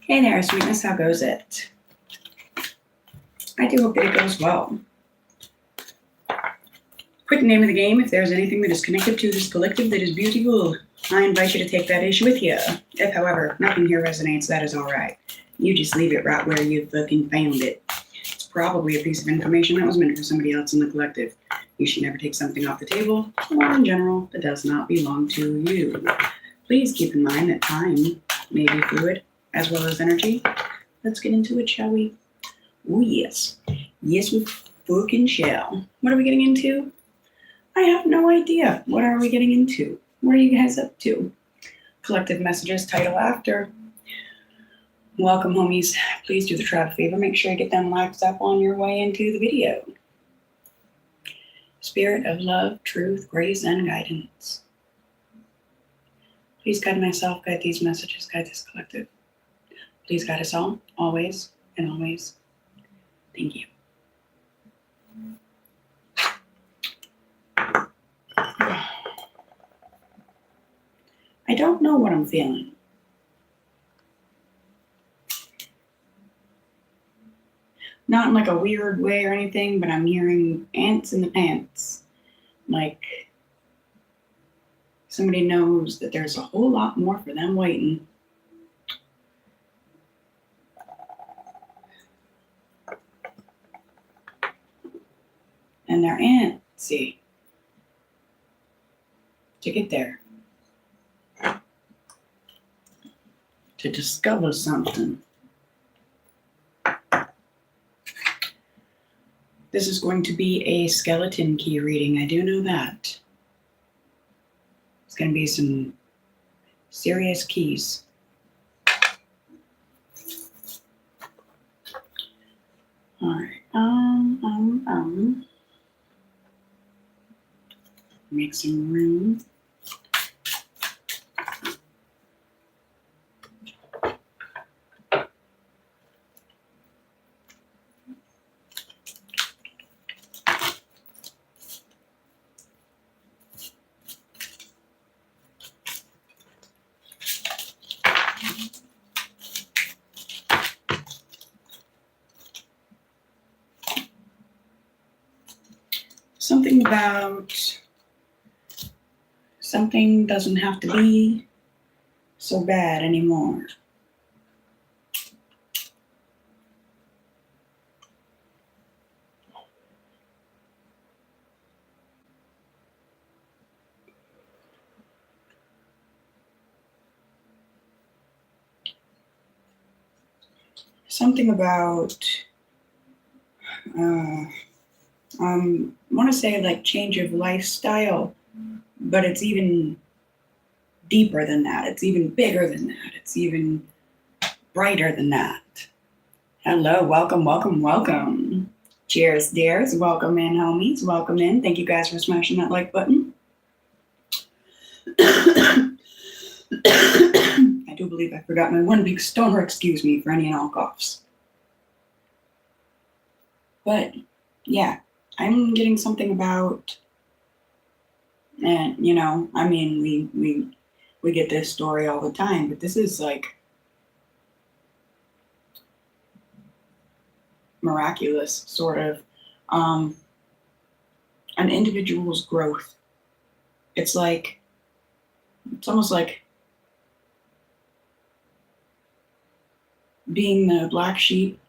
Hey there, sweetness, how goes it? I do hope that it goes well. Quick name of the game, if there's anything that is connected to this collective that is beautiful, I invite you to take that issue with you. If, however, nothing here resonates, that is all right. You just leave it right where you fucking found it. It's probably a piece of information that was meant for somebody else in the collective. You should never take something off the table, or in general, that does not belong to you. Please keep in mind that time may be fluid, as well as energy. Let's get into it, shall we? Oh, yes. Yes, we fucking shall. What are we getting into? I have no idea. What are we getting into? What are you guys up to? Collective messages, title after. Welcome, homies. Please do the tribe a favor. Make sure you get them likes up on your way into the video. Spirit of love, truth, grace, and guidance. Please guide myself, guide these messages, guide this collective. Please guide us all, always and always. Thank you. I don't know what I'm feeling. Not in like a weird way or anything, but I'm hearing ants in the pants. Like somebody knows that there's a whole lot more for them waiting. And they're antsy to get there. To discover something. This is going to be a skeleton key reading. I do know that. It's going to be some serious keys. All right. Make some room. Something about something doesn't have to be so bad anymore. Something about I want to say like change of lifestyle, but it's even deeper than that. It's even bigger than that. It's even brighter than that. Hello, welcome, welcome, welcome. Cheers, dears. Welcome in, homies. Welcome in. Thank you guys for smashing that like button. I do believe I forgot my one big stoner. Excuse me for any and all coughs. But yeah, I'm getting something about, and you know, I mean, we get this story all the time, but this is like miraculous, sort of, an individual's growth. It's almost like being the black sheep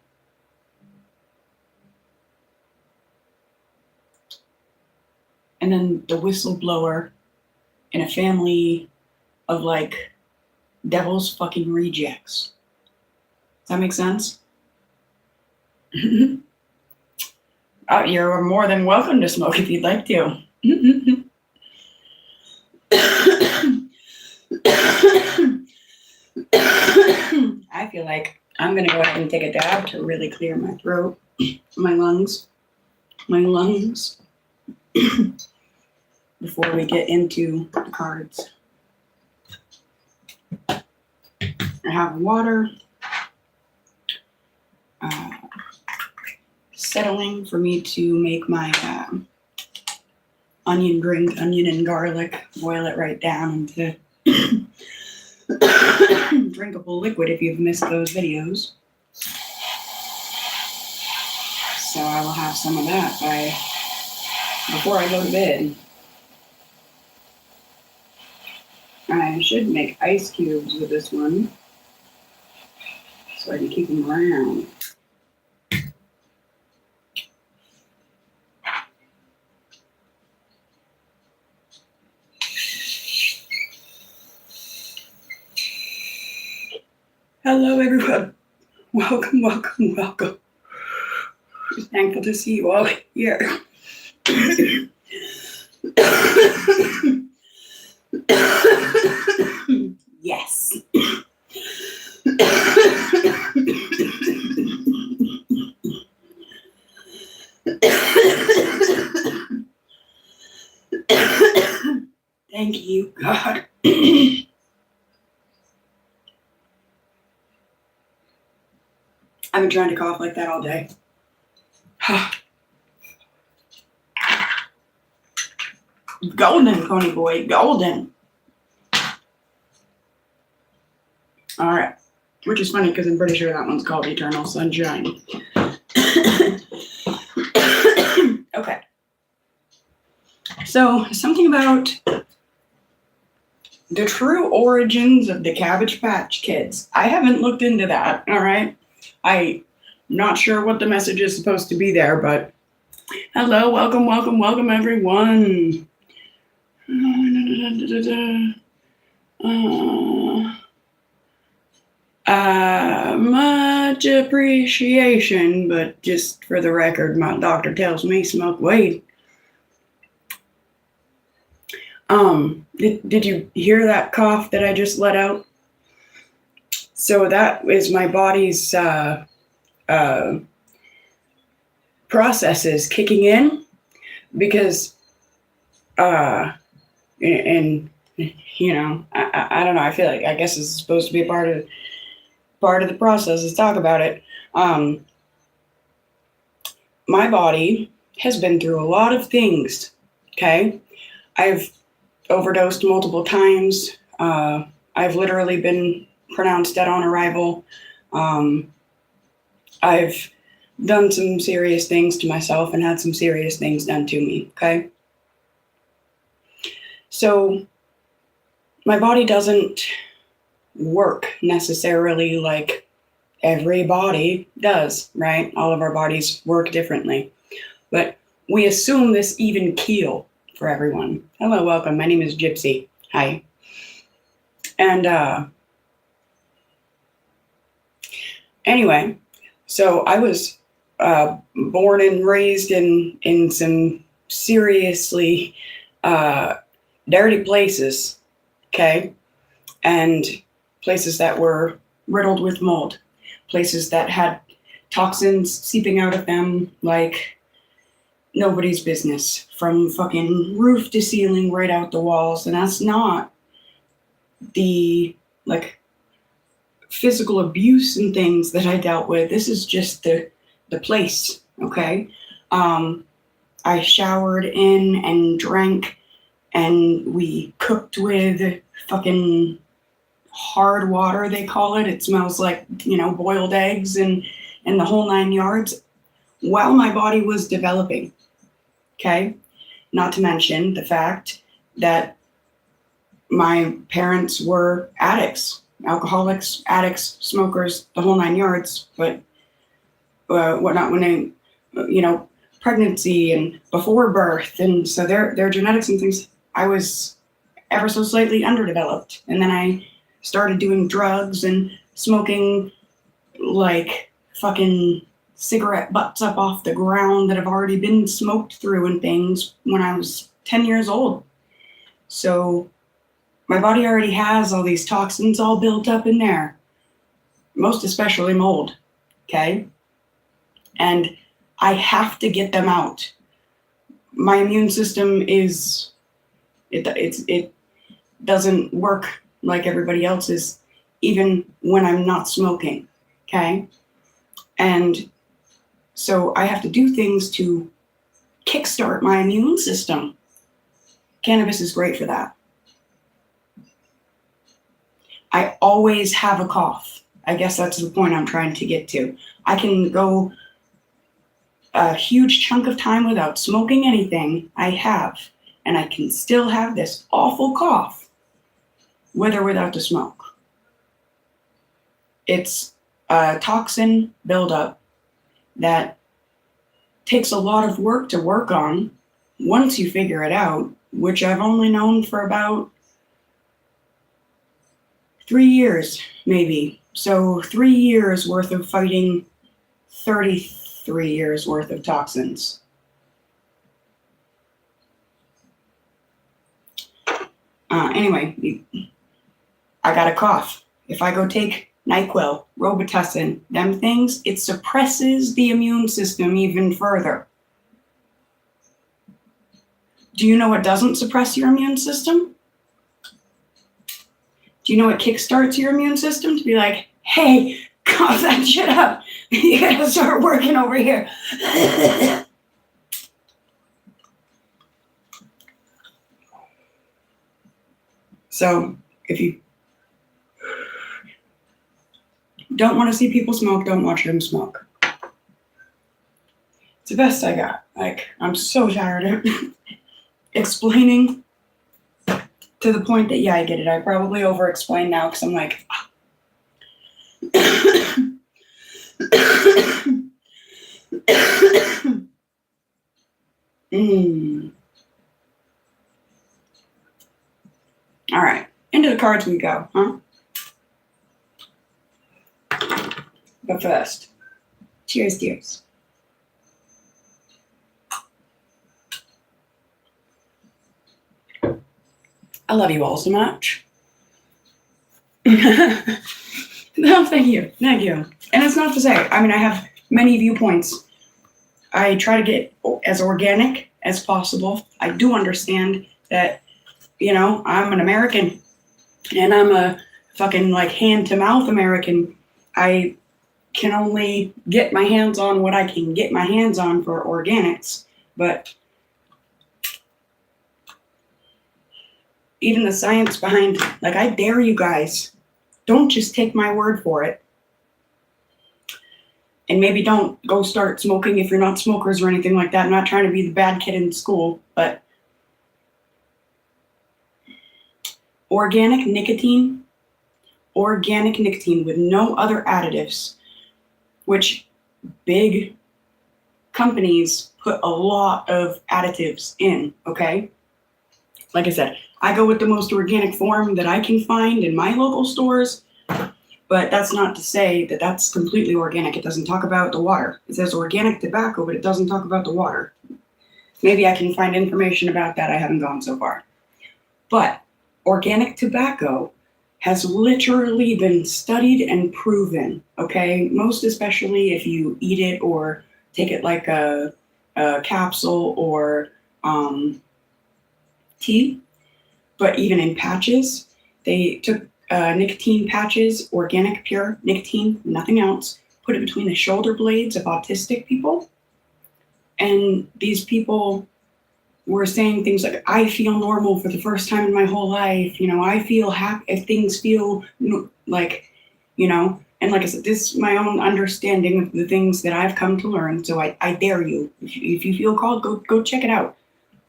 and then the whistleblower in a family of like devil's fucking rejects. Does that make sense? Oh, you're more than welcome to smoke if you'd like to. I feel like I'm going to go ahead and take a dab to really clear my throat, my lungs, before we get into the cards. I have water settling for me to make my onion drink, onion and garlic, boil it right down into drinkable liquid if you've missed those videos. So I will have some of that before I go to bed. I should make ice cubes with this one so I can keep them around. Hello, everyone. Welcome, welcome, welcome. Thankful to see you all here. Yes. Thank you, God. I've been trying to cough like that all day. Golden, Coney boy, golden. All right, which is funny because I'm pretty sure that one's called Eternal Sunshine. Okay. So, something about the true origins of the Cabbage Patch Kids. I haven't looked into that, all right? I'm not sure what the message is supposed to be there, but hello, welcome, welcome, welcome, everyone. Much appreciation, but just for the record, my doctor tells me smoke weed. Did you hear that cough that I just let out? So that is my body's processes kicking in because and you know, I don't know, I feel like I guess it's supposed to be a part of the process. Let's talk about it. My body has been through a lot of things. Okay, I've overdosed multiple times. I've literally been pronounced dead on arrival. I've done some serious things to myself and had some serious things done to me, okay? So my body doesn't work necessarily like every body does, right? All of our bodies work differently. But we assume this even keel for everyone. Hello, welcome. My name is Gypsy. Hi. And anyway, so I was born and raised in some seriously dirty places, okay? And places that were riddled with mold, places that had toxins seeping out of them like nobody's business, from fucking roof to ceiling, right out the walls. And that's not the like physical abuse and things that I dealt with. This is just the place, okay? I showered in and drank, and we cooked with fucking hard water, they call it. It smells like, you know, boiled eggs and the whole 9 yards while my body was developing, okay? Not to mention the fact that my parents were addicts, alcoholics, addicts, smokers, the whole 9 yards, but whatnot when they, you know, pregnancy and before birth. And so their genetics and things, I was ever so slightly underdeveloped. And then I started doing drugs and smoking like fucking cigarette butts up off the ground that have already been smoked through and things when I was 10 years old. So my body already has all these toxins all built up in there, most especially mold, okay? And I have to get them out. My immune system is, it doesn't work like everybody else's, even when I'm not smoking, okay? And so I have to do things to kickstart my immune system. Cannabis is great for that. I always have a cough. I guess that's the point I'm trying to get to. I can go a huge chunk of time without smoking anything. I have. And I can still have this awful cough with or without the smoke. It's a toxin buildup that takes a lot of work to work on once you figure it out, which I've only known for about 3 years, maybe. So 3 years worth of fighting 33 years worth of toxins. Anyway, I got a cough. If I go take NyQuil, Robitussin, them things, it suppresses the immune system even further. Do you know what doesn't suppress your immune system? Do you know what kickstarts your immune system? To be like, hey, cough that shit up. You gotta start working over here. So if you don't want to see people smoke, don't watch them smoke. It's the best I got. Like, I'm so tired of explaining to the point that, yeah, I get it. I probably over-explain now because I'm like, All right, into the cards we go, huh? But first, cheers, dears. I love you all so much. No, thank you. Thank you. And it's not to say, I mean, I have many viewpoints. I try to get as organic as possible. I do understand that, you know, I'm an American and I'm a fucking like hand to mouth American. I can only get my hands on what I can get my hands on for organics. But even the science behind, like, I dare you guys, don't just take my word for it. And maybe don't go start smoking if you're not smokers or anything like that. I'm not trying to be the bad kid in school, but organic nicotine with no other additives, which big companies put a lot of additives in, okay? Like I said, I go with the most organic form that I can find in my local stores, but that's not to say that that's completely organic. It doesn't talk about the water. It says organic tobacco, but it doesn't talk about the water. Maybe I can find information about that. I haven't gone so far. But organic tobacco has literally been studied and proven, okay? Most especially if you eat it or take it like a capsule or tea. But even in patches, they took nicotine patches, organic, pure nicotine, nothing else, put it between the shoulder blades of autistic people. And these people were saying things like, I feel normal for the first time in my whole life. You know, I feel happy if things feel like, you know, and like I said, this is my own understanding of the things that I've come to learn. So I dare you, if you feel called, go check it out.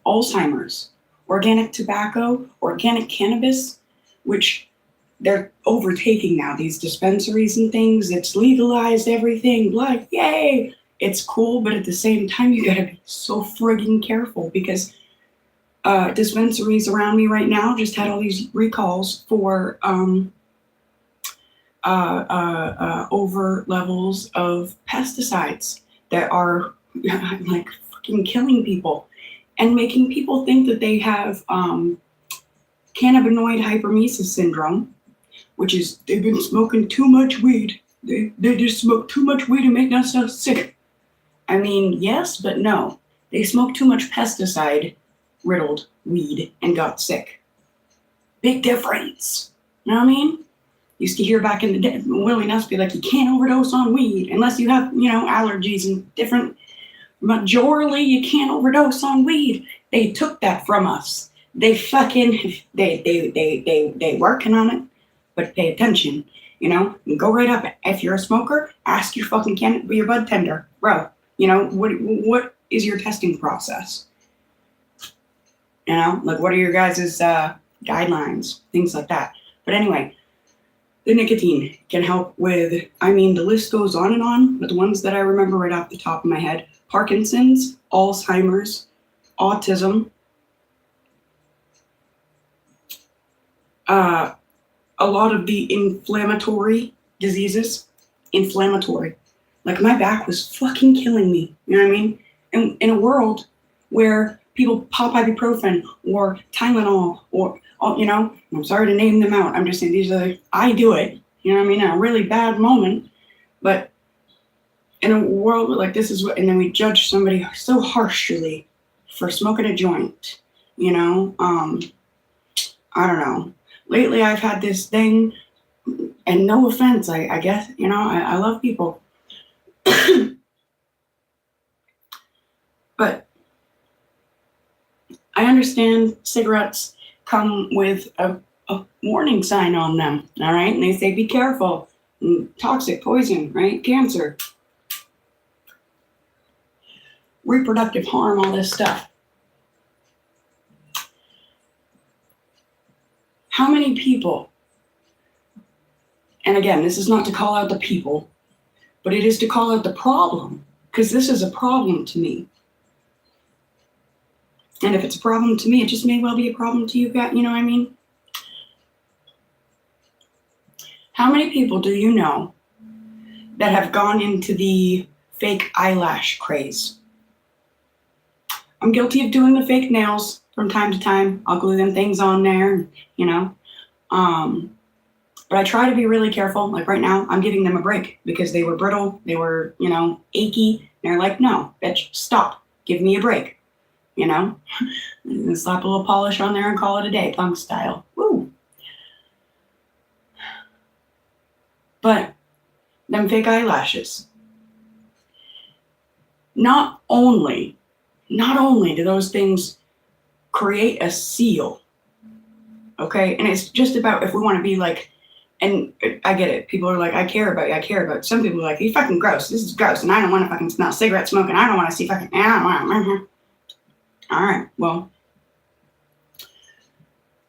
Alzheimer's, organic tobacco, organic cannabis, which they're overtaking now, these dispensaries and things. It's legalized everything, like, yay! It's cool, but at the same time, you gotta be so friggin' careful because dispensaries around me right now just had all these recalls for over levels of pesticides that are like fucking killing people and making people think that they have cannabinoid hypermesis syndrome, which is they've been smoking too much weed. They just smoke too much weed and make themselves sick. I mean, yes, but no. They smoked too much pesticide-riddled weed and got sick. Big difference. You know what I mean? Used to hear back in the day, Willie Nuss be like, you can't overdose on weed unless you have, you know, allergies and different. Majorly, you can't overdose on weed. They took that from us. They fucking, they working on it. but pay attention, you know, and go right up. If you're a smoker, ask your fucking your bud tender, bro, you know, what is your testing process? You know, like what are your guys' guidelines, things like that. But anyway, the nicotine can help with, I mean, the list goes on, but the ones that I remember right off the top of my head: Parkinson's, Alzheimer's, autism, a lot of the inflammatory diseases. Inflammatory. Like my back was fucking killing me. You know what I mean? And in a world where people pop ibuprofen or Tylenol or, you know, I'm sorry to name them out. I'm just saying these are, I do it. You know what I mean? In a really bad moment. But in a world like this is what, and then we judge somebody so harshly for smoking a joint. You know, I don't know. Lately I've had this thing, and no offense, I guess, you know, I love people. But I understand cigarettes come with a warning sign on them, all right? And they say, be careful, toxic, poison, right? Cancer, reproductive harm, all this stuff. How many people, and again, this is not to call out the people, but it is to call out the problem, because this is a problem to me. And if it's a problem to me, it just may well be a problem to you guys, you know what I mean? How many people do you know that have gone into the fake eyelash craze? I'm guilty of doing the fake nails from time to time. I'll glue them things on there, you know. But I try to be really careful. Like right now, I'm giving them a break because they were brittle, they were, you know, achy. And they're like, no, bitch, stop. Give me a break, you know. And slap a little polish on there and call it a day, punk style. Woo. But them fake eyelashes. Not only do those things create a seal, okay? And it's just about if we want to be like, and I get it. People are like, I care about you. Some people are like, you're fucking gross. This is gross. And I don't want to fucking smell cigarette smoke. And I don't want to see fucking, all right, well,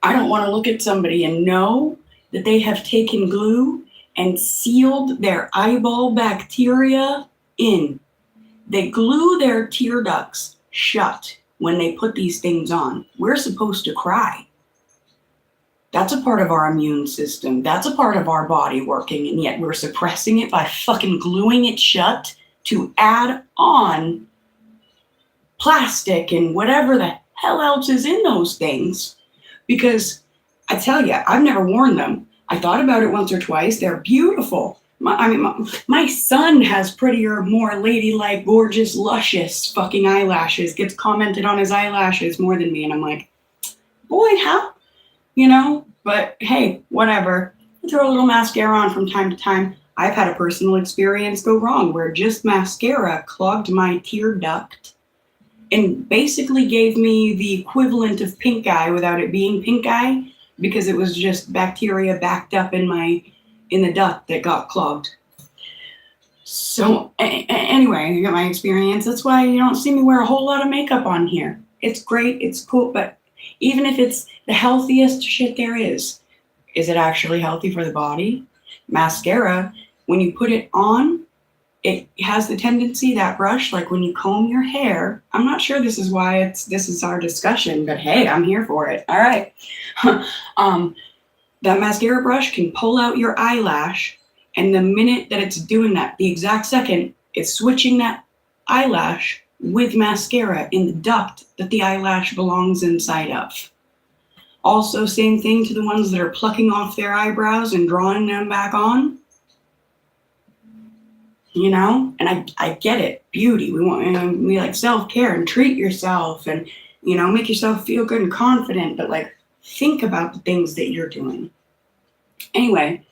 I don't want to look at somebody and know that they have taken glue and sealed their eyeball bacteria in. They glue their tear ducts shut when they put these things on. We're supposed to cry. That's a part of our immune system. That's a part of our body working, and yet we're suppressing it by fucking gluing it shut to add on plastic and whatever the hell else is in those things. Because I tell you, I've never worn them. I thought about it once or twice. They're beautiful. My son has prettier, more ladylike, gorgeous, luscious fucking eyelashes. Gets commented on his eyelashes more than me. And I'm like, boy, how? You know, but hey, whatever. I throw a little mascara on from time to time. I've had a personal experience go wrong where just mascara clogged my tear duct and basically gave me the equivalent of pink eye without it being pink eye, because it was just bacteria backed up in the duct that got clogged. So anyway, I got my experience. That's why you don't see me wear a whole lot of makeup on here. It's great, it's cool, but even if it's the healthiest shit there is it actually healthy for the body? Mascara, when you put it on, it has the tendency, that brush, like when you comb your hair, I'm not sure this is why this is our discussion, but hey, I'm here for it. All right. That mascara brush can pull out your eyelash, and the minute that it's doing that, the exact second, it's switching that eyelash with mascara in the duct that the eyelash belongs inside of. Also, same thing to the ones that are plucking off their eyebrows and drawing them back on. You know, and I get it. Beauty. We like self-care and treat yourself and, you know, make yourself feel good and confident, but like think about the things that you're doing. Anyway,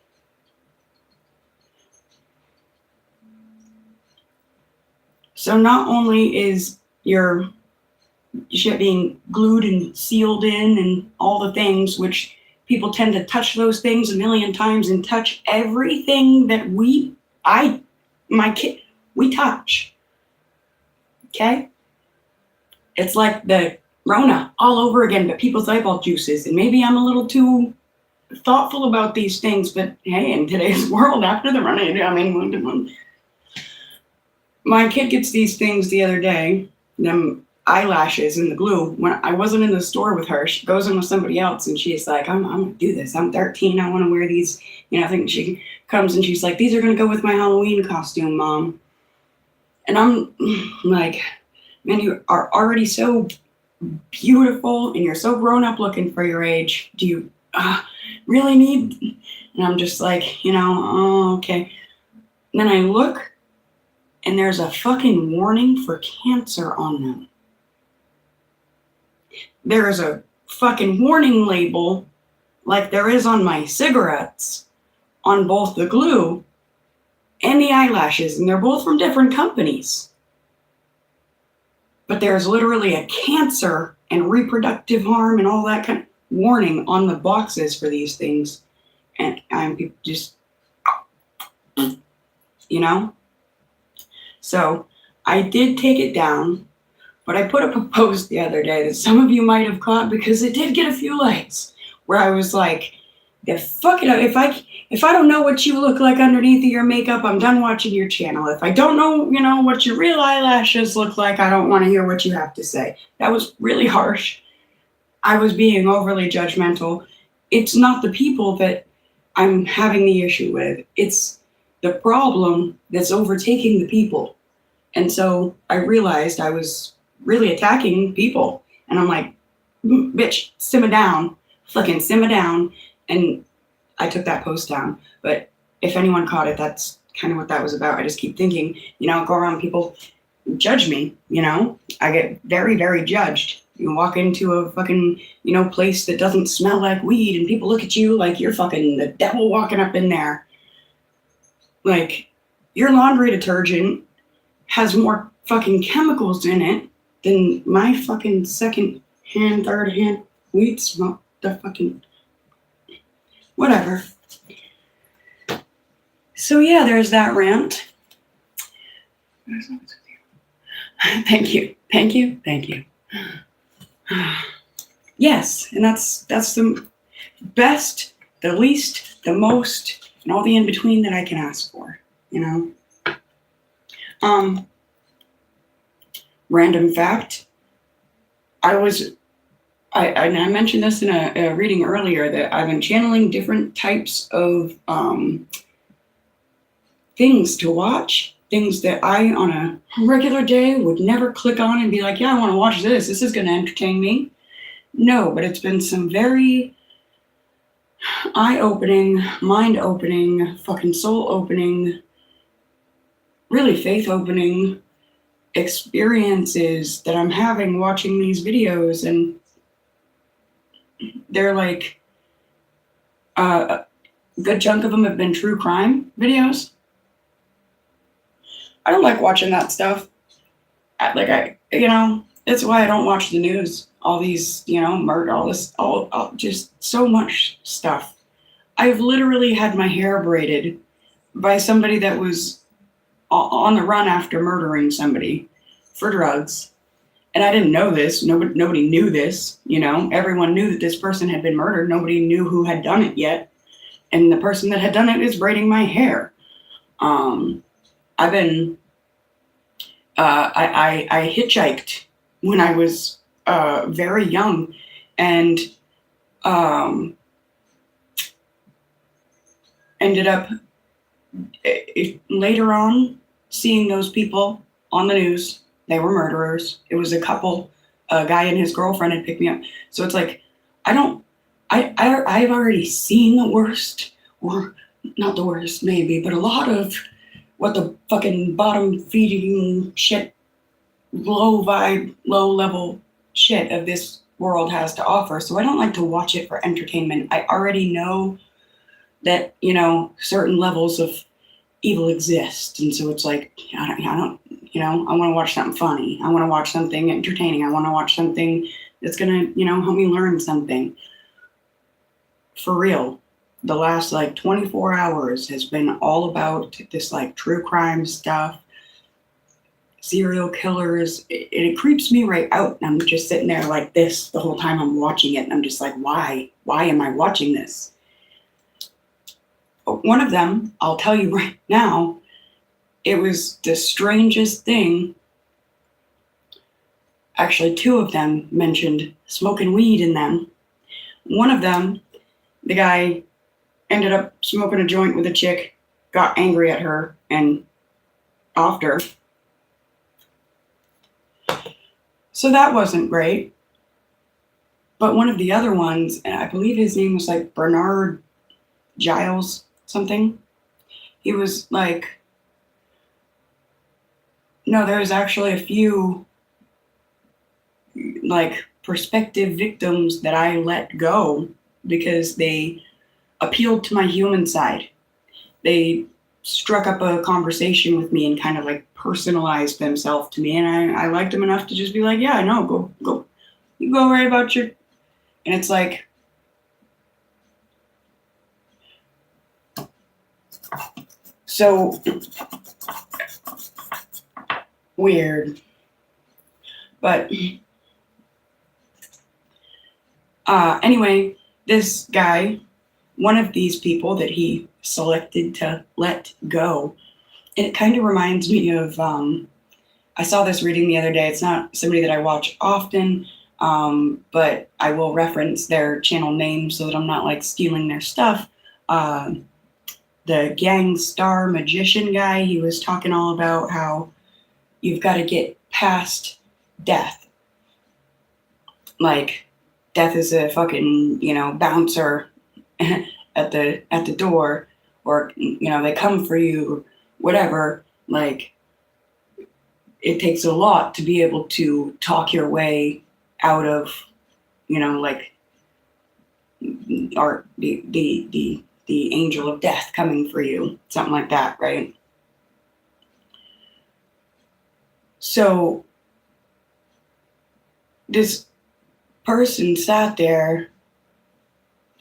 so not only is your shit being glued and sealed in and all the things, which people tend to touch those things a million times and touch everything that my kid, we touch. Okay? It's like the Rona all over again, but people's eyeball juices. And maybe I'm a little too thoughtful about these things, but hey, in today's world, after the Rona, I mean, my kid gets these things the other day, them eyelashes and the glue. When I wasn't in the store with her, she goes in with somebody else and she's like, I'm gonna do this. I'm 13. I want to wear these. You know, I think she comes and she's like, these are going to go with my Halloween costume, Mom. And I'm like, man, you are already so beautiful and you're so grown up looking for your age. Do you really need? And I'm just like, oh, okay. And then I look and there's a fucking warning for cancer on them. There is a fucking warning label like there is on my cigarettes on both the glue and the eyelashes, and they're both from different companies. But there's literally a cancer and reproductive harm and all that kind of warning on the boxes for these things. And I'm just, So I did take it down, but I put up a post the other day that some of you might have caught because it did get a few likes, where I was like, fuck it up. If I don't know what you look like underneath of your makeup, I'm done watching your channel. If I don't know, what your real eyelashes look like, I don't want to hear what you have to say. That was really harsh. I was being overly judgmental. It's not the people that I'm having the issue with. It's the problem that's overtaking the people. And so I realized I was really attacking people. And I'm like, bitch, simmer down. Fucking simmer down. And I took that post down. But if anyone caught it, that's kind of what that was about. I just keep thinking, go around, people judge me, I get very, very judged. You walk into a fucking, place that doesn't smell like weed and people look at you like you're fucking the devil walking up in there. Like, your laundry detergent has more fucking chemicals in it than my fucking second hand, third hand weed smoke. The fucking whatever. So yeah, there's that rant. Thank you. Yes, and that's the best, the least, the most, and all the in between that I can ask for. Random fact. I mentioned this in a reading earlier that I've been channeling different types of things to watch, things that I on a regular day would never click on and be like, yeah, I want to watch this. This is going to entertain me. No, but it's been some very eye-opening, mind-opening, fucking soul-opening, really faith-opening experiences that I'm having watching these videos, and they're like, a good chunk of them have been true crime videos. I don't like watching that stuff. That's why I don't watch the news. All these, murder, all this, all just so much stuff. I've literally had my hair braided by somebody that was on the run after murdering somebody for drugs. And I didn't know this. Nobody knew this, Everyone knew that this person had been murdered. Nobody knew who had done it yet. And the person that had done it is braiding my hair. I've been, I hitchhiked when I was very young, and ended up later on seeing those people on the news. They were murderers. It was a couple, a guy and his girlfriend had picked me up. So it's like, I've already seen the worst, or not the worst maybe, but a lot of what the fucking bottom feeding shit, low vibe, low level shit of this world has to offer. So I don't like to watch it for entertainment. I already know that, certain levels of evil exist. And so it's like, I don't, I want to watch something funny. I want to watch something entertaining. I want to watch something that's going to, help me learn something. for real, the last like 24 hours has been all about this like true crime stuff, serial killers. It creeps me right out. And I'm just sitting there like this the whole time I'm watching it. And I'm just like, why? Why am I watching this? But one of them, I'll tell you right now, it was the strangest thing. Actually, two of them mentioned smoking weed in them. One of them, the guy ended up smoking a joint with a chick, got angry at her, and offed her. So that wasn't great. But one of the other ones, and I believe his name was like Bernard Giles something. He was like, no, there was actually a few like prospective victims that I let go because they appealed to my human side. They struck up a conversation with me and kind of like personalized themselves to me, and I liked them enough to just be like, yeah, no, go, you go right about your, and it's like, so weird. But anyway, this guy, one of these people that he selected to let go, and it kind of reminds me of, I saw this reading the other day. It's not somebody that I watch often, but I will reference their channel name so that I'm not like stealing their stuff. The Gang Star Magician guy, he was talking all about how you've got to get past death. Like, death is a fucking, bouncer at the door, or, they come for you, whatever. Like, it takes a lot to be able to talk your way out of, like, or the angel of death coming for you, something like that, right? So this person sat there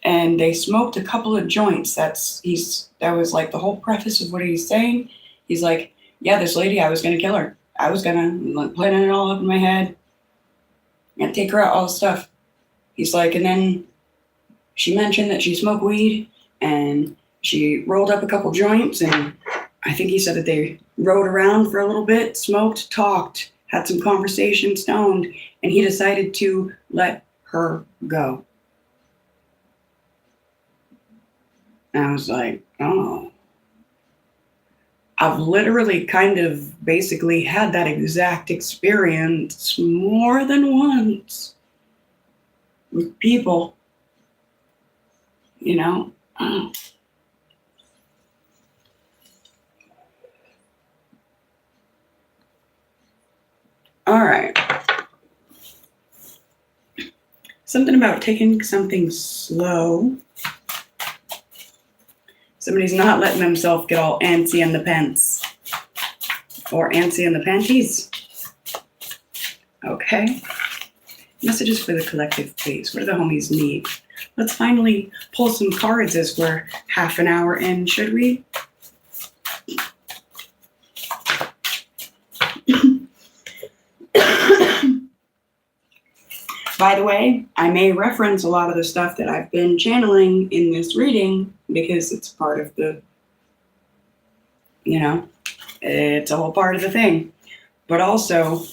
and they smoked a couple of joints. That was like the whole preface of what he's saying. He's like, yeah, this lady, I was gonna kill her. I was gonna plan it all up in my head and take her out, all the stuff. He's like, and then she mentioned that she smoked weed and she rolled up a couple joints, and I think he said that they rode around for a little bit, smoked, talked, had some conversation, stoned, and he decided to let her go. And I was like, oh. I've literally kind of basically had that exact experience more than once with people, All right. Something about taking something slow. Somebody's not letting themselves get all antsy in the pants. Or antsy in the panties. Okay. Messages for the collective, please. What do the homies need? Let's finally pull some cards as we're half an hour in, should we? By the way, I may reference a lot of the stuff that I've been channeling in this reading because it's part of the, it's a whole part of the thing. But also,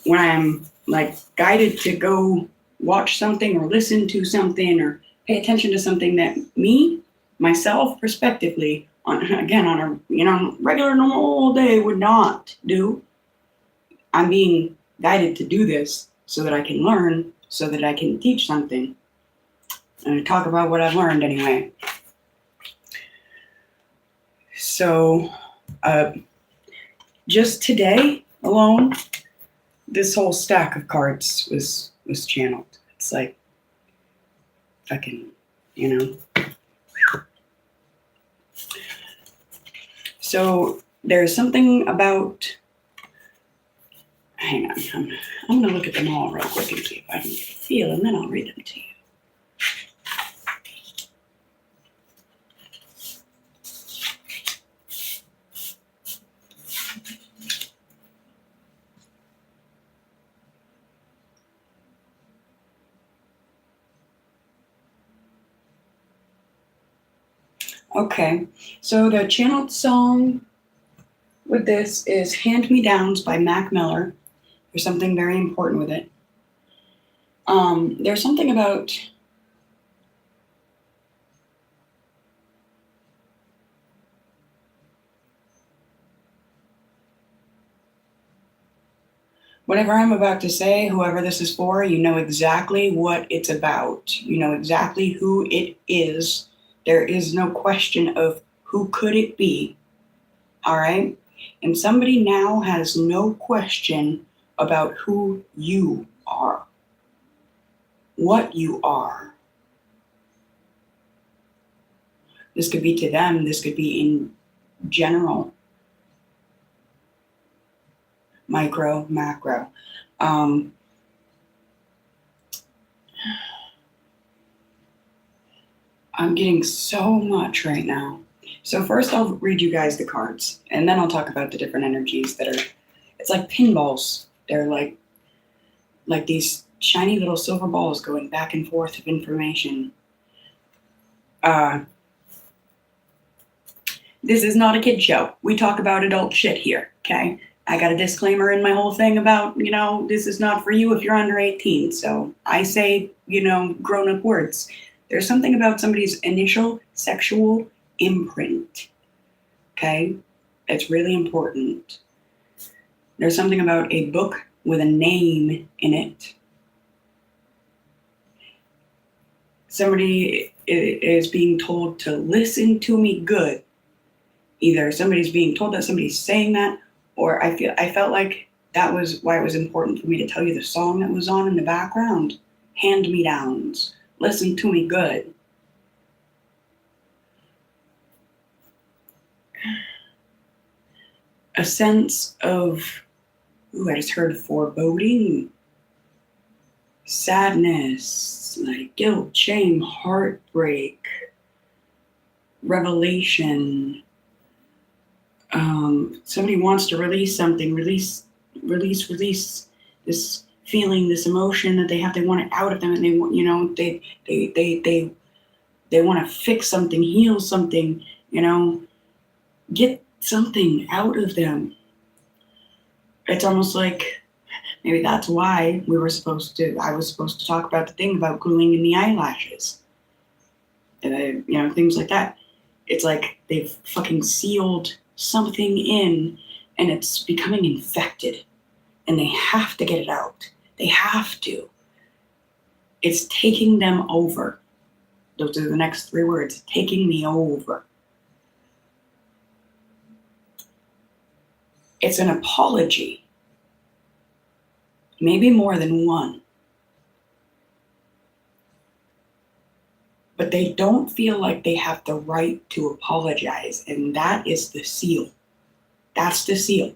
when I'm like guided to go watch something or listen to something or pay attention to something that myself, prospectively, on a regular normal day would not do, I'm being guided to do this so that I can learn, so that I can teach something and talk about what I've learned anyway. So, just today alone, this whole stack of cards was channeled. It's like fucking, So there's something about, hang on, I'm going to look at them all real quick and see if I can get a feel, and then I'll read them to you. Okay, so the channeled song with this is Hand Me Downs by Mac Miller. There's something very important with it. There's something about whatever I'm about to say, whoever this is for, you know exactly what it's about. You know exactly who it is. There is no question of who could it be. All right? And somebody now has no question about who you are, what you are. This could be to them, this could be in general, micro, macro. I'm getting so much right now. So first I'll read you guys the cards, and then I'll talk about the different energies that are, it's like pinballs. They're like these shiny little silver balls going back and forth of information. This is not a kid show. We talk about adult shit here, okay? I got a disclaimer in my whole thing about, this is not for you if you're under 18. So I say, grown-up words. There's something about somebody's initial sexual imprint, okay? It's really important. There's something about a book with a name in it. Somebody is being told to listen to me good. Either somebody's being told that, somebody's saying that, or I felt like that was why it was important for me to tell you the song that was on in the background. Hand Me Downs. Listen to me good. A sense of, I just heard foreboding, sadness, like guilt, shame, heartbreak, revelation. Somebody wants to release something, release this feeling, this emotion that they have. They want it out of them, and they want, they want to fix something, heal something, get something out of them. It's almost like maybe that's why I was supposed to talk about the thing about gluing in the eyelashes, and things like that. It's like they've fucking sealed something in, and it's becoming infected, and they have to get it out. They have to. It's taking them over. Those are the next 3 words. Taking me over. It's an apology. Maybe more than one. But they don't feel like they have the right to apologize, and that is the seal. That's the seal.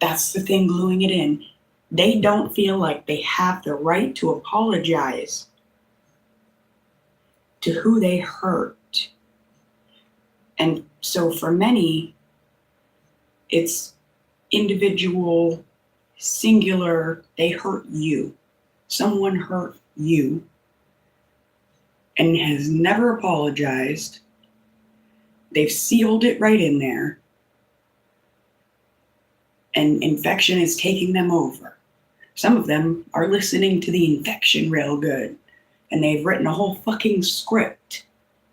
That's the thing gluing it in. They don't feel like they have the right to apologize to who they hurt. And so for many, it's individual, singular, they hurt you. Someone hurt you and has never apologized. They've sealed it right in there. And infection is taking them over. Some of them are listening to the infection real good. And they've written a whole fucking script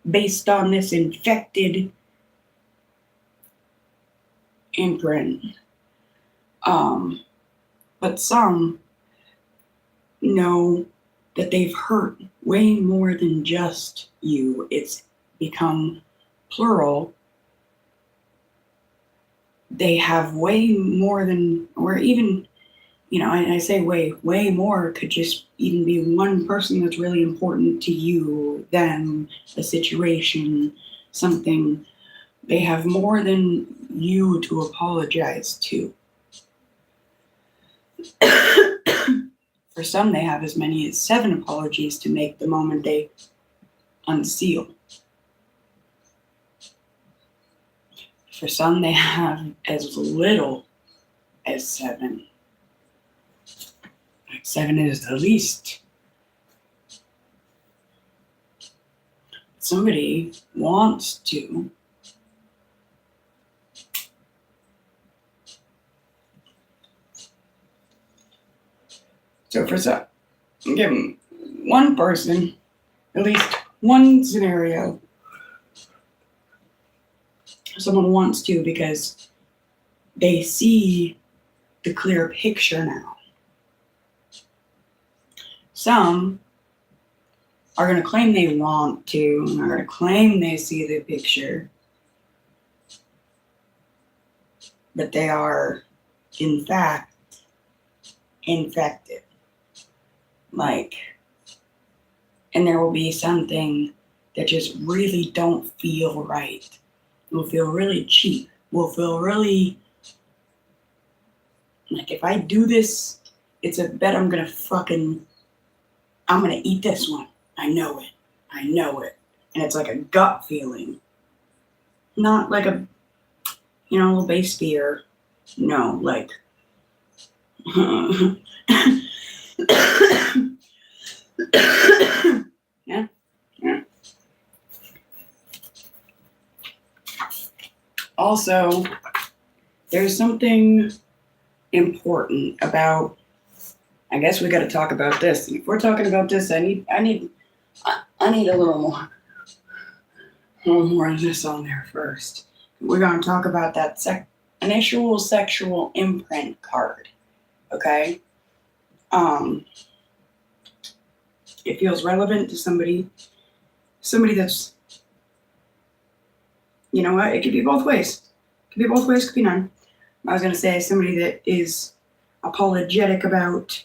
based on this infected imprint. But some know that they've hurt way more than just you. It's become plural. They have way more than, or even, I say way more could just even be one person that's really important to you, them, a situation, something. They have more than you to apologize to. For some, they have as many as 7 apologies to make the moment they unseal. For some, they have as little as 7. 7 is the least. somebody wants to for some, I'm giving one person at least one scenario. Someone wants to because they see the clear picture now. Some are going to claim they want to, and are going to claim they see the picture, but they are, in fact, infected. And there will be something that just really don't feel right. Will feel really cheap. Will feel really like, if I do this, it's a bet I'm gonna eat this one. I know it. And it's like a gut feeling. Not like a, little base fear. No, like, yeah. Also, there's something important about, I guess we got to talk about this. And if we're talking about this, I need a little more of this on there first. We're going to talk about that initial sexual imprint card. Okay? It feels relevant to somebody that's, you know what? It could be both ways. Could be none. I was going to say somebody that is apologetic about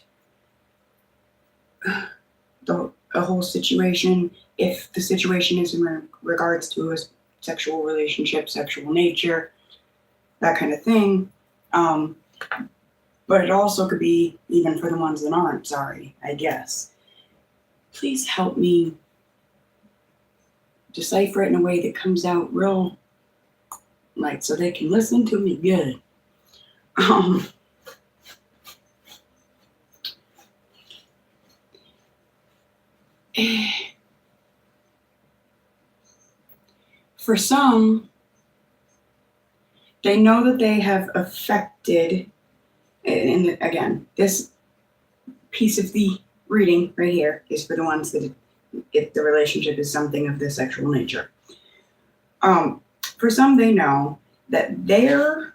a whole situation, if the situation is in regards to a sexual relationship, sexual nature, that kind of thing. But it also could be even for the ones that aren't sorry, I guess. Please help me decipher it in a way that comes out real, so they can listen to me good. For some, they know that they have affected, and again, this piece of the reading right here is for the ones that, if the relationship is something of the sexual nature. For some, they know that their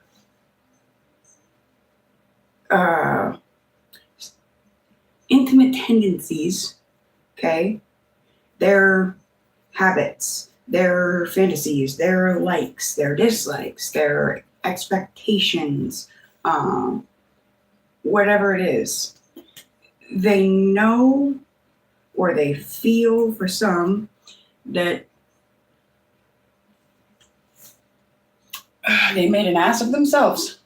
intimate tendencies, okay, their habits, their fantasies, their likes, their dislikes, their expectations, whatever it is, they know or they feel for some that they made an ass of themselves.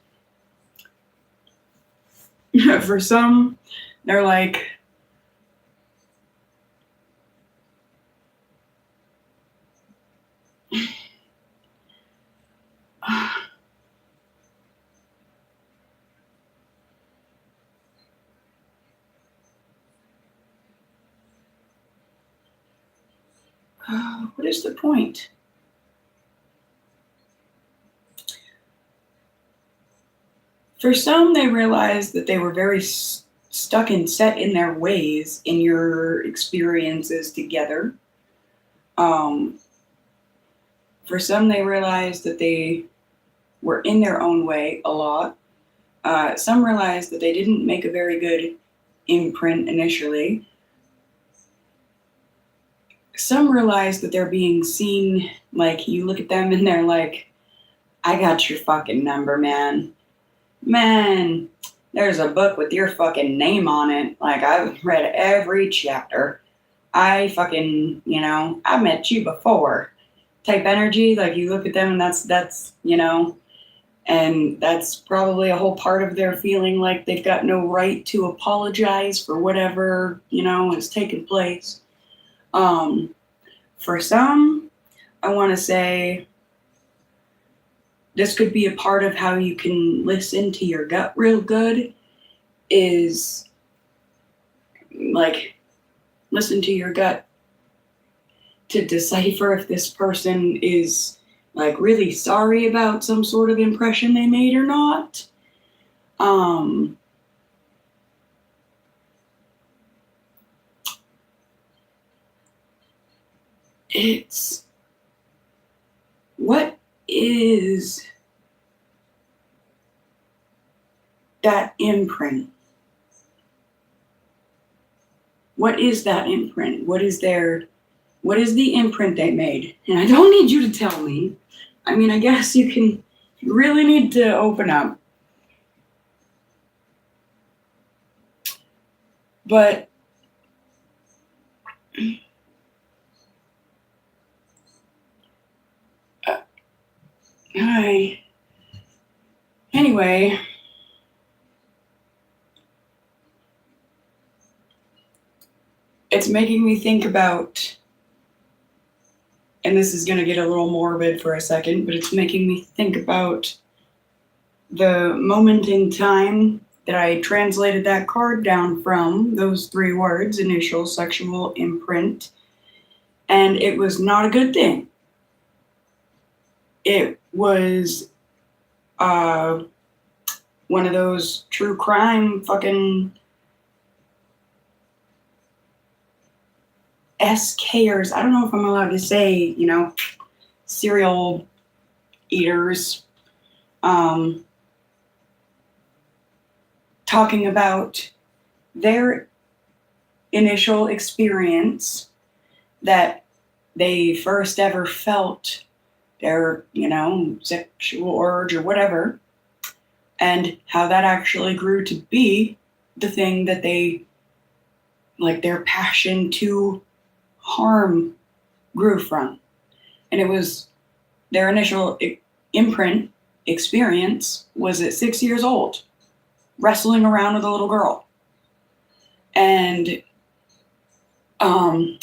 For some, they're like, what is the point? For some, they realized that they were very stuck and set in their ways in your experiences together. For some, they realized that they were in their own way a lot. Some realized that they didn't make a very good imprint initially. Some realize that they're being seen, like you look at them and they're like, I got your fucking number, man. Man, there's a book with your fucking name on it. Like, I've read every chapter. I fucking, I met you before. Type energy, like you look at them and that's, and that's probably a whole part of their feeling like they've got no right to apologize for whatever, has taken place. For some, I want to say this could be a part of how you can listen to your gut real good, is like listen to your gut to decipher if this person is like really sorry about some sort of impression they made or not. It's what is that imprint? What is that imprint? What is the imprint they made? And I don't need you to tell me. I mean, I guess you really need to open up. But anyway, it's making me think about, and this is going to get a little morbid for a second, but it's making me think about the moment in time that I translated that card down from those 3 words, initial sexual imprint, and it was not a good thing. It was one of those true crime fucking SKers. I don't know if I'm allowed to say, serial eaters, talking about their initial experience that they first ever felt their, sexual urge or whatever, and how that actually grew to be the thing that they, like, their passion to harm grew from. And it was their initial imprint experience was at 6 years old, wrestling around with a little girl. And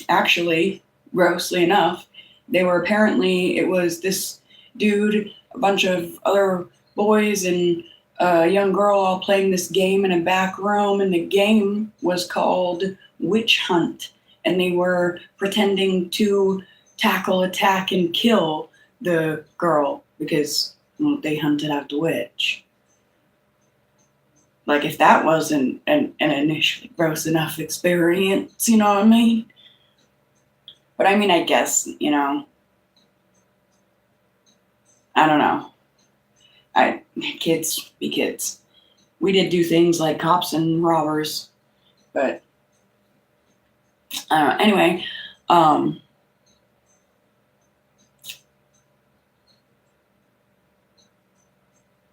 actually, grossly enough, it was this dude, a bunch of other boys, and a young girl all playing this game in a back room, and the game was called Witch Hunt, and they were pretending to tackle, attack, and kill the girl because they hunted out the witch. Like, if that wasn't an initially gross enough experience, you know what I mean? But I mean, I guess, I don't know. Kids be kids. We did do things like cops and robbers, but anyway,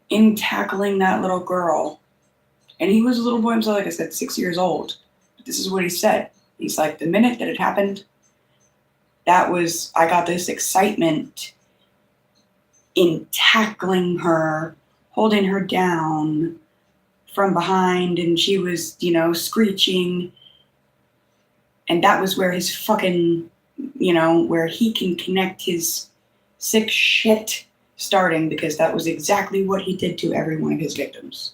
in tackling that little girl, and he was a little boy himself, like I said, 6 years old. But this is what he said. He's like, the minute that it happened, I got this excitement in tackling her, holding her down from behind, and she was, screeching. And that was where his fucking, where he can connect his sick shit starting, because that was exactly what he did to every one of his victims.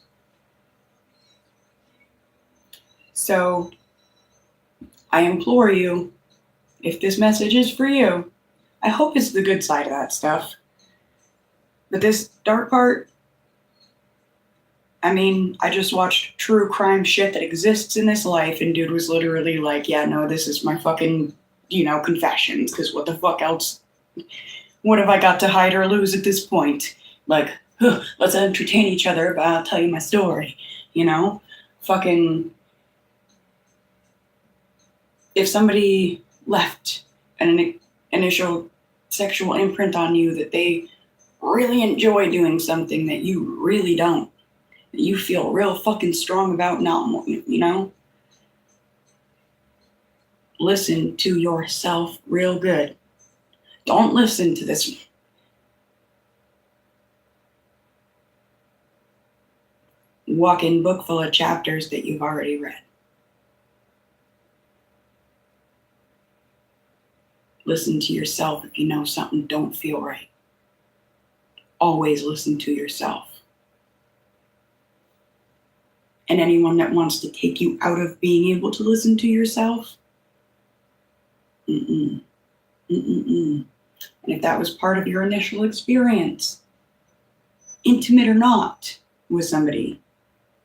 So I implore you, if this message is for you, I hope it's the good side of that stuff. But this dark part, I mean, I just watched true crime shit that exists in this life, and dude was literally like, yeah, no, this is my fucking, confessions, because what the fuck else? What have I got to hide or lose at this point? Like, let's entertain each other, but I'll tell you my story, Fucking, if somebody left an initial sexual imprint on you that they really enjoy doing something that you really don't, that you feel real fucking strong about not, listen to yourself real good. Don't listen to this walk-in book full of chapters that you've already read. Listen to yourself if you know something don't feel right. Always listen to yourself. And anyone that wants to take you out of being able to listen to yourself, And if that was part of your initial experience, intimate or not, with somebody,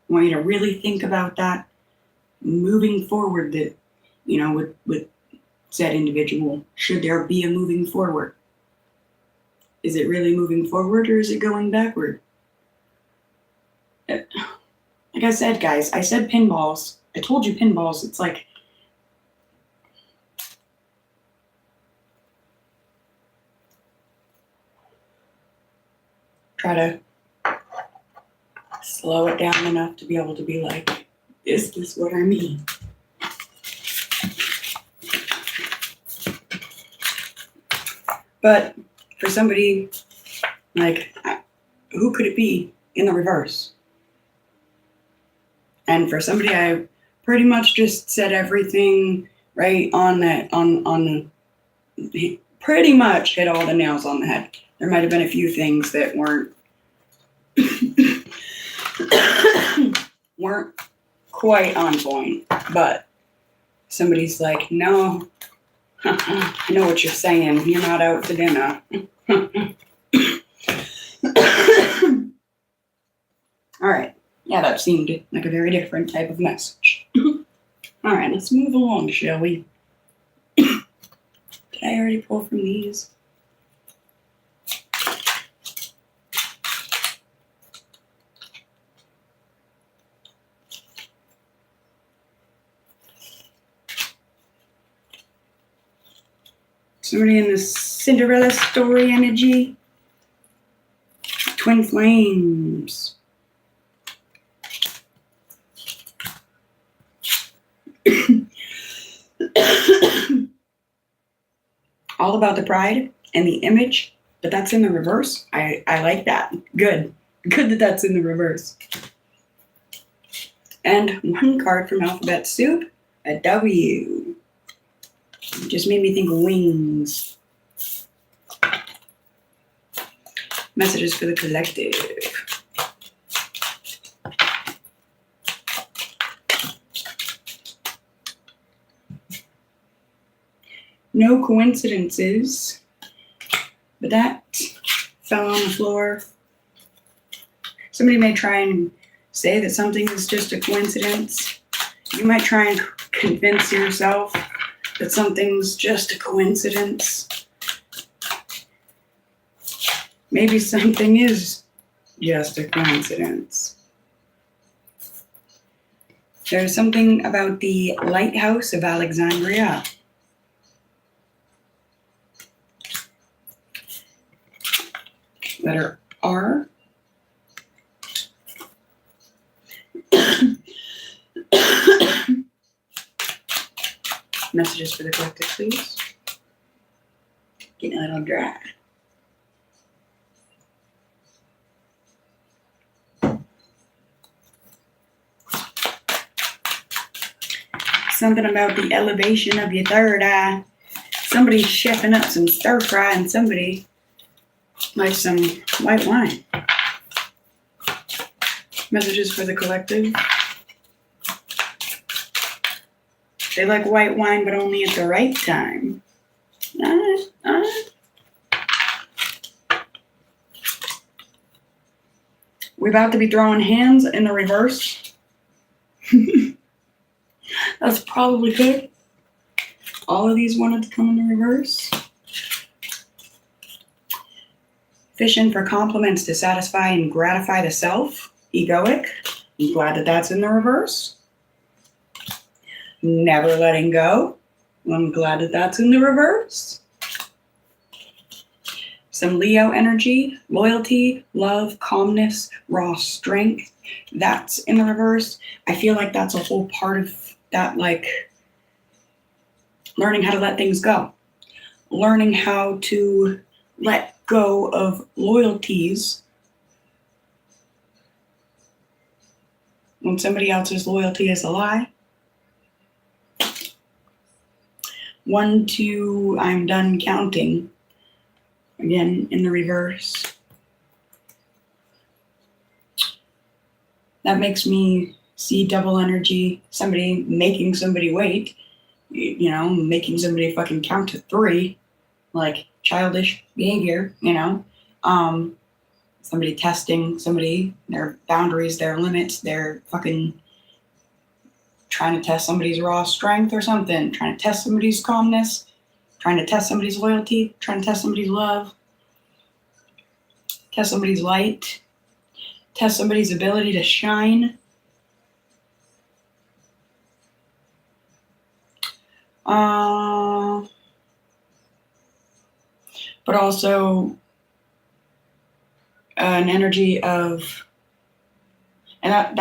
I want you to really think about that moving forward, that, with said individual. Should there be a moving forward? Is it really moving forward, or is it going backward? Like I said, guys, I said pinballs. I told you pinballs. It's like, try to slow it down enough to be able to be like, is this what I mean? But for somebody, like, who could it be in the reverse? And for somebody, I pretty much just said everything right on that, pretty much hit all the nails on the head. There might have been a few things that weren't quite on point, but somebody's like, no, I know what you're saying. You're not out to dinner. All right. Yeah, that seemed like a very different type of message. All right, let's move along, shall we? Did I already pull from these? Somebody in the Cinderella story energy. Twin flames. All about the pride and the image, but that's in the reverse. I like that. Good that that's in the reverse. And one card from Alphabet Soup, a W. It just made me think of wings. Messages for the collective. No coincidences, but that fell on the floor. Somebody may try and say that something is just a coincidence. You might try and convince yourself that something's just a coincidence. Maybe something is just a coincidence. There's something about the Lighthouse of Alexandria. Letter R. Messages for the collective, please. Getting a little dry. Something about the elevation of your third eye. Somebody's chefing up some stir fry, and somebody likes some white wine. Messages for the collective. They like white wine, but only at the right time. We're about to be throwing hands in the reverse. That's probably good. All of these wanted to come in the reverse. Fishing for compliments to satisfy and gratify the self. Egoic. I'm glad that that's in the reverse. Never letting go. I'm glad that that's in the reverse. Some Leo energy, loyalty, love, calmness, raw strength. That's in the reverse. I feel like that's a whole part of that, like learning how to let things go. Learning how to let go of loyalties when somebody else's loyalty is a lie. 1, 2, I'm done counting. Again, in the reverse. That makes me see double energy, somebody making somebody wait, making somebody fucking count to 3. like childish behavior, somebody testing somebody, their boundaries, their limits, their fucking trying to test somebody's raw strength or something, trying to test somebody's calmness, trying to test somebody's loyalty, trying to test somebody's love, test somebody's light, test somebody's ability to shine. But also an energy of, and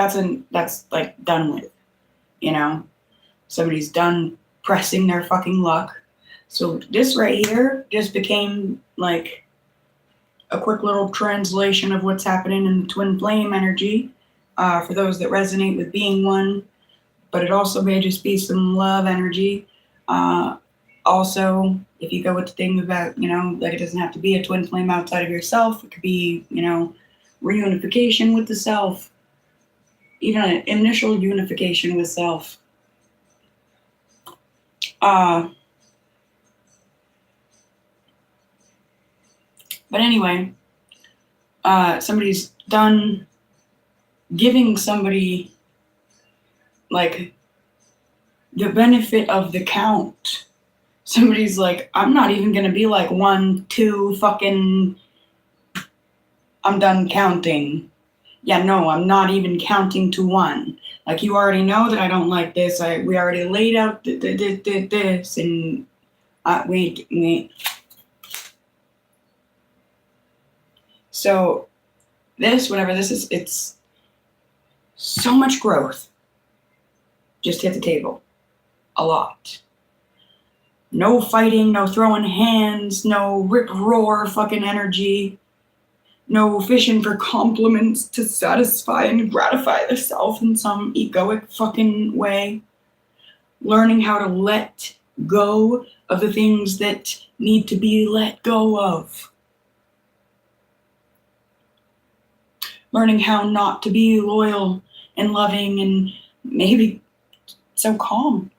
that's like done with, somebody's done pressing their fucking luck. So this right here just became like a quick little translation of what's happening in the twin flame energy, for those that resonate with being one, but it also may just be some love energy. Also, if you go with the thing about, like it doesn't have to be a twin flame outside of yourself. It could be, reunification with the self, even an initial unification with self. But anyway, somebody's done giving somebody like the benefit of the count. Somebody's like, I'm not even going to be like 1, 2, fucking, I'm done counting. Yeah, no, I'm not even counting to 1. Like, you already know that I don't like this. We already laid out this, and wait. So this, whatever this is, it's so much growth. Just hit the table. A lot. No fighting, no throwing hands, no rip-roar fucking energy. No fishing for compliments to satisfy and gratify the self in some egoic fucking way. Learning how to let go of the things that need to be let go of. Learning how not to be loyal and loving and maybe so calm.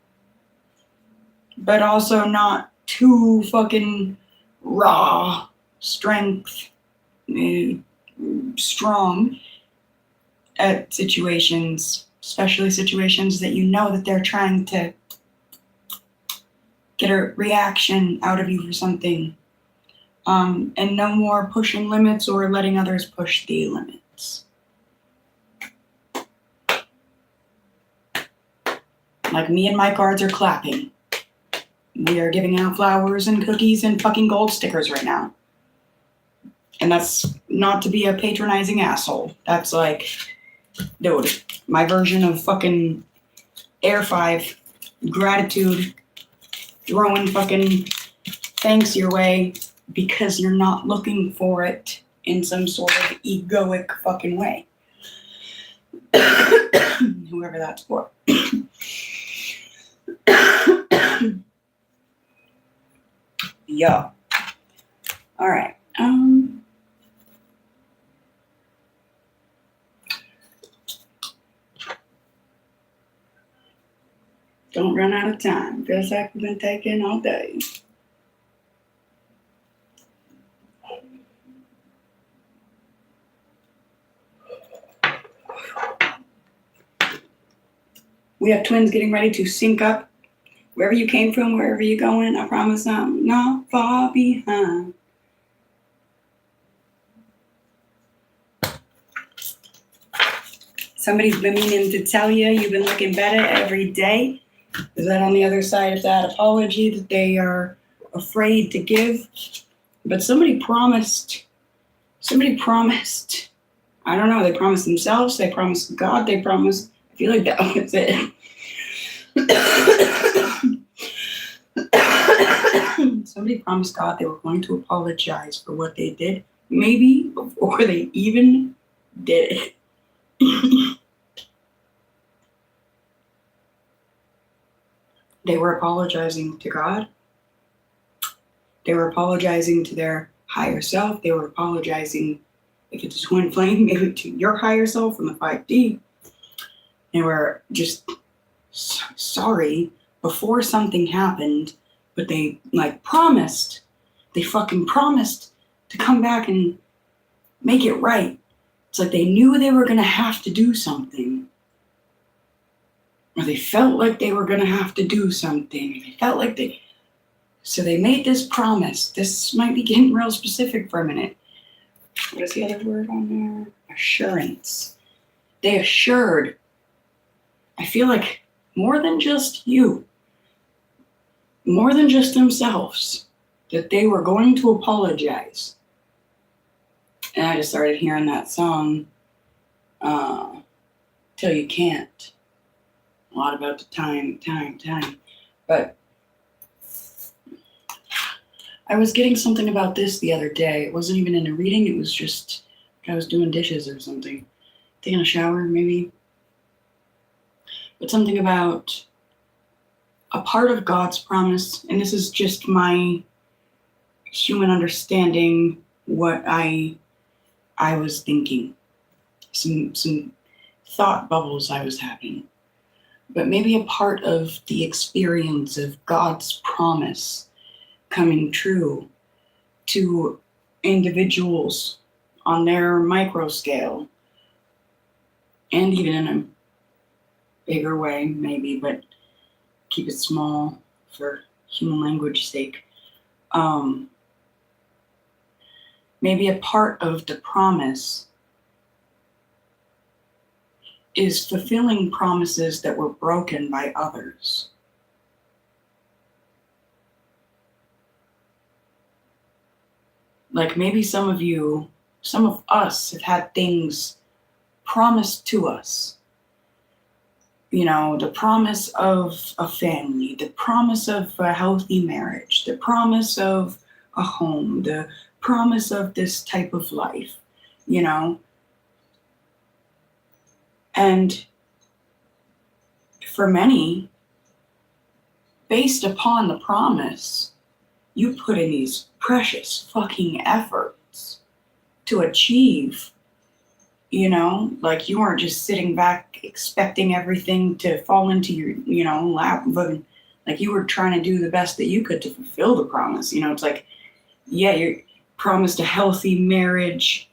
But also not too fucking raw strength. Strong at situations, especially situations that you know that they're trying to get a reaction out of you for something. And no more pushing limits or letting others push the limits. Like me and my cards are clapping. We are giving out flowers and cookies and fucking gold stickers right now. And that's not to be a patronizing asshole. That's like, dude, my version of fucking Air 5, gratitude, throwing fucking thanks your way because you're not looking for it in some sort of egoic fucking way. Whoever that's for. Yeah. All right. Don't run out of time. Feels like we've been taking all day. We have twins getting ready to sync up. Wherever you came from, wherever you're going, I promise I'm not far behind. Somebody's been meaning to tell you you've been looking better every day. Is that on the other side of that apology that they are afraid to give? But somebody promised. I don't know, they promised themselves, they promised God, they promised, I feel like that was it. Somebody promised God they were going to apologize for what they did, maybe before they even did it. They were apologizing to God. They were apologizing to their higher self. They were apologizing, if it's a twin flame, maybe to your higher self from the 5D. They were just sorry before something happened, but they promised they fucking promised to come back and make it right. It's like they knew they were going to have to do something. Or they felt like they were going to have to do something. They felt like they... So they made this promise. This might be getting real specific for a minute. What is the other word on there? Assurance. They assured, I feel like more than just you, more than just themselves, that they were going to apologize. And I just started hearing that song, Till You Can't. A lot about the time. But I was getting something about this the other day. It wasn't even in a reading. It was just, I was doing dishes or something. Taking a shower, maybe. But something about a part of God's promise, and this is just my human understanding, what I was thinking. Some thought bubbles I was having. But maybe a part of the experience of God's promise coming true to individuals on their micro scale, and even in a bigger way, maybe, but keep it small for human language sake. Maybe a part of the promise is fulfilling promises that were broken by others. Like maybe some of us have had things promised to us. You know, the promise of a family, the promise of a healthy marriage, the promise of a home, the promise of this type of life, you know. And for many, based upon the promise, you put in these precious fucking efforts to achieve, you know, like you weren't just sitting back expecting everything to fall into your, you know, lap, but like you were trying to do the best that you could to fulfill the promise. You know, it's like, yeah, you're promised a healthy marriage,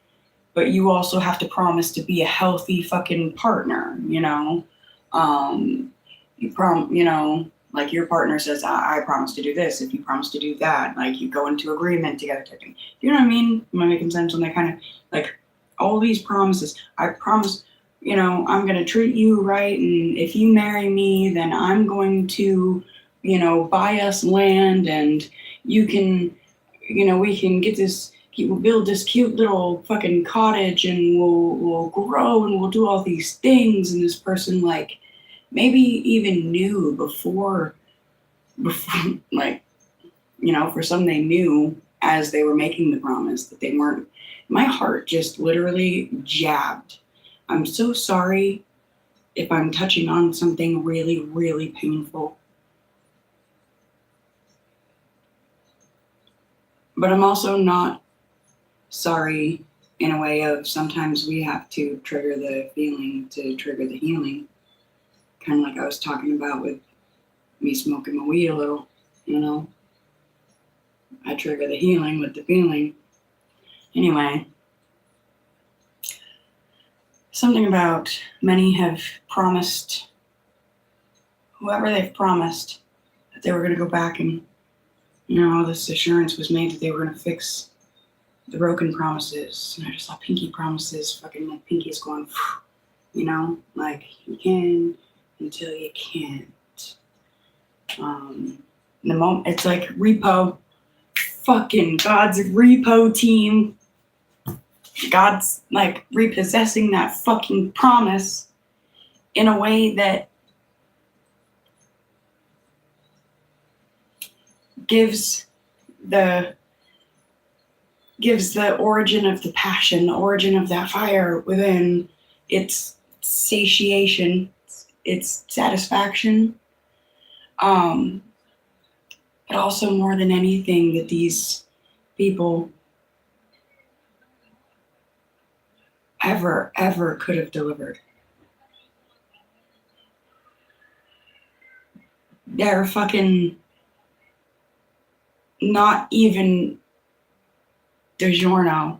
but you also have to promise to be a healthy fucking partner, you know? You know, like your partner says, I promise to do this. If you promise to do that, like you go into agreement together. You know what I mean? Am I making sense? And they kind of like all these promises. I promise, you know, I'm going to treat you right. And if you marry me, then I'm going to, you know, buy us land and you can, you know, we can get this, we'll build this cute little fucking cottage and we'll grow and we'll do all these things. And this person like maybe even knew before like, you know, for some they knew as they were making the promise that they weren't. My heart just literally jabbed. I'm so sorry if I'm touching on something really, really painful. But I'm also not sorry in a way of sometimes we have to trigger the feeling to trigger the healing. Kind of like I was talking about with me smoking my weed a little, you know. I trigger the healing with the feeling. Anyway, something about many have promised, whoever they've promised, that they were going to go back and, you know, this assurance was made that they were going to fix the broken promises. And I just saw pinky promises, fucking like pinky's going, you know, like you can until you can't. The moment it's like repo, fucking God's repo team. God's like repossessing that fucking promise in a way that gives the origin of the passion, the origin of that fire within its satiation, its satisfaction. But also more than anything that these people ever could have delivered. They're fucking not even DiGiorno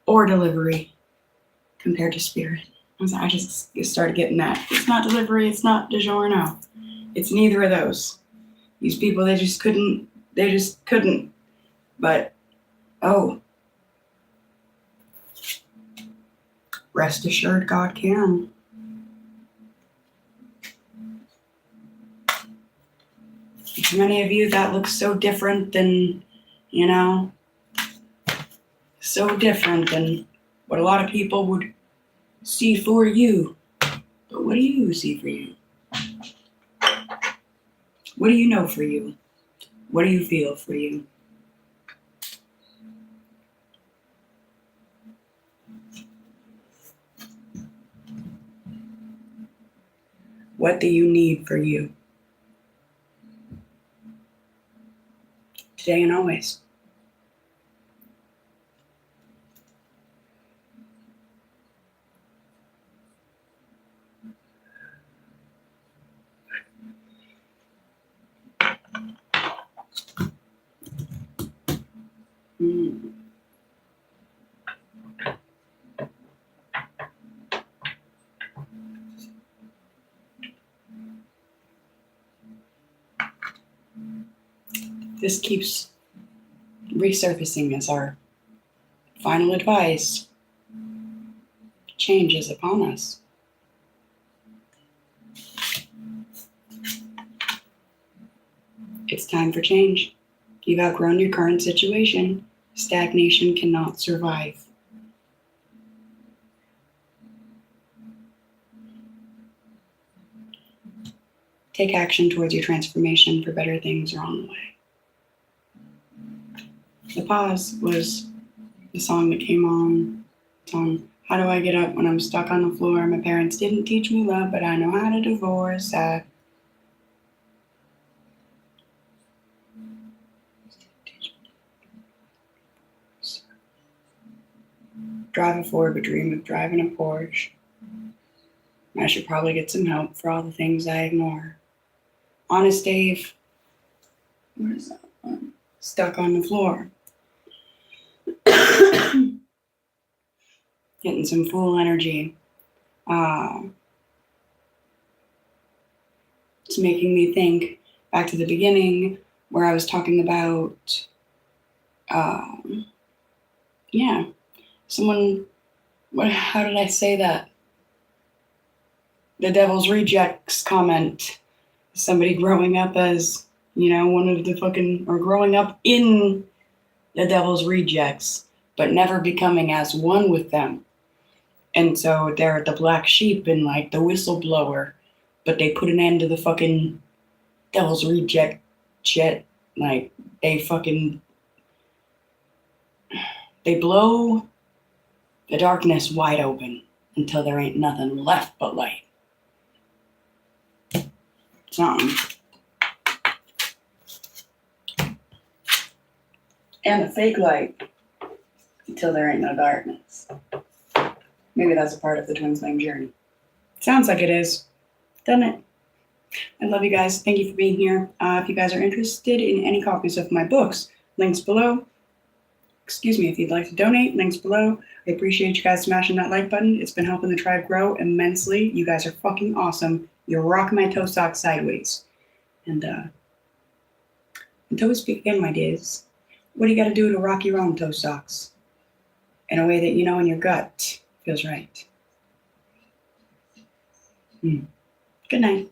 or delivery compared to spirit. I just started getting that. It's not delivery, it's not DiGiorno. It's neither of those. These people, they just couldn't. But, oh, rest assured God can. For many of you, that looks so different than, so different than what a lot of people would see for you. But what do you see for you? What do you know for you? What do you feel for you? What do you need for you? Today and always. This keeps resurfacing as our final advice. Change is upon us. It's time for change. You've outgrown your current situation. Stagnation cannot survive. Take action towards your transformation, for better things are on the way. The pause was the song that came on. Song, how do I get up when I'm stuck on the floor? My parents didn't teach me love, but I know how to divorce. Drive a Ford, but dream of driving a Porsche. I should probably get some help for all the things I ignore. Honest Dave. Where is that one? Stuck on the floor. Getting some fool energy. It's making me think back to the beginning where I was talking about, how did I say that? The Devil's Rejects comment. Somebody growing up as, growing up in the Devil's Rejects, but never becoming as one with them. And so they're the black sheep and like the whistleblower, but they put an end to the fucking Devil's Reject shit. Like they blow the darkness wide open until there ain't nothing left but light. Something. And the fake light until there ain't no darkness. Maybe that's a part of the twin flame journey. Sounds like it is. Doesn't it? I love you guys. Thank you for being here. If you guys are interested in any copies of my books, links below. Excuse me, if you'd like to donate, links below. I appreciate you guys smashing that like button. It's been helping the tribe grow immensely. You guys are fucking awesome. You're rocking my toe socks sideways. And until we speak again, my dears, what do you got to do to rock your own toe socks? In a way that you know in your gut feels right. Good night.